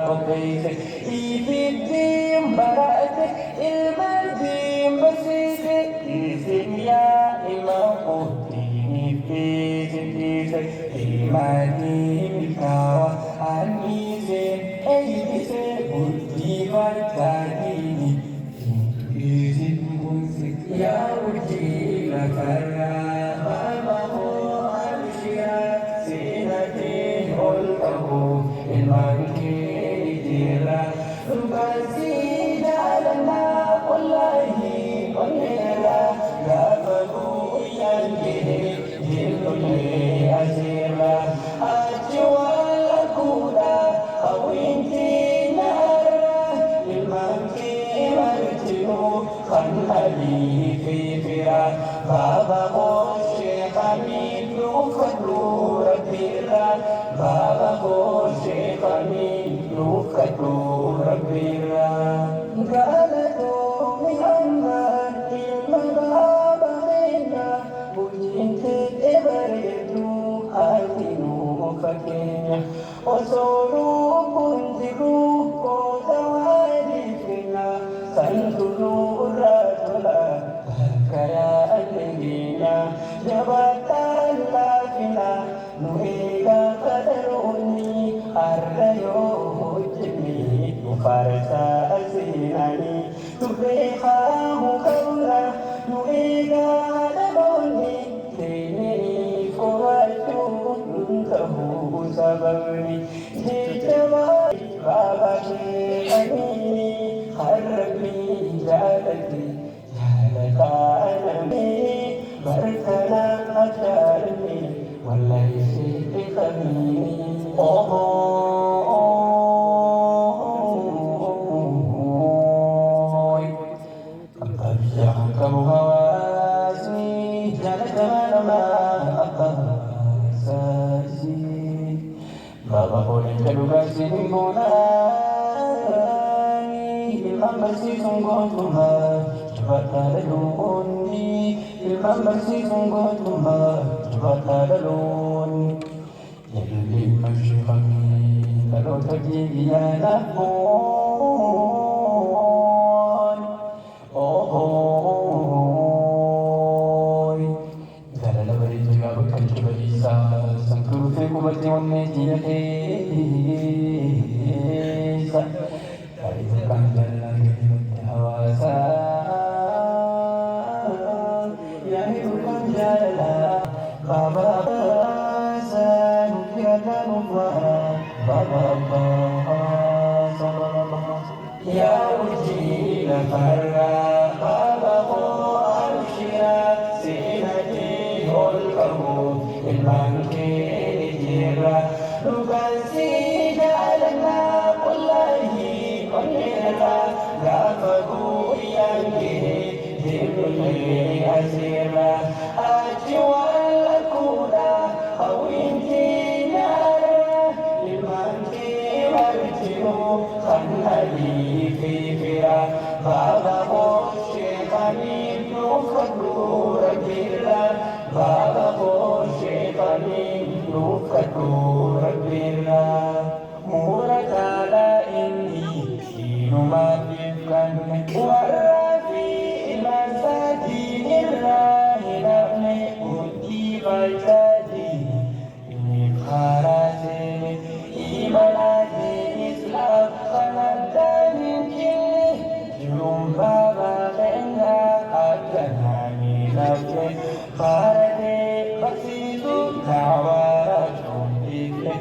ربيتك في الدين برأتك المدين بسيتك يا إمام قديني في جديدك إيماني بكاوى عني زين أي بسيط بدي فرتاكيني في جد منسك يا وجهي لك الرحمة Sinati olkahu ilmanki jira Basi jalana wallahi onela Gafaku yanki jilule asira Ajwala kuda awinti nara Ilmanki marjinu khanhali fi fira Baba Moshe Hamidu Fadlu Baba Moshe Hamidu Fadlu Rabbira Galatu Muhammad Ilma Baba Khina Bujinte Ebaretu Hatinu Fakina Osolu Kundiru Kodawadi Fina Santulu Ratula Kaya Alina Jabatan Lafina Nuhiga Kadaruni Ardayo Hujmi Mufarsa Asinani Tubeha Mukawla Nuhiga Kadaruni Tini Kuwatu Ntahu Sabari Jitaba Baba Shekani Harbi Jalati Barkana ajarni wallahi siti khamini kamu hawasi jana jana ma akasasi baba boleh kedua sini monani imam bersih sungguh Tuhan cepat daluni imam bersih sungguh Tuhan cepat daluni jadi masih kami kalau terjadi anak pun dalam beri juga bukan cuma bisa sangkuru kubati wanne jinatesa dari bukan dalam hawasa yang bukan jalan baba san kira lupa baba ya uji nafara baba arshia sinati olkahu ilmanki jira lugasi jalana wallahi onela gafaku yanki jilule asira ajwala kuda awinti nara ilmanki marjinu khanhali fi fira Baba Moshe Hamidu Fadlu Rabbira Baba Moshe Hamidu Fadlu Rabbira Muratala inni Sinu mafikan Warafi Masadi Nirrahi Nabne Uti Bajadi Ini Kharasini Imanati Islam Khanadanin Kini Baba Lenga Akanani Nabne Farade Basidu Nawara Chundikle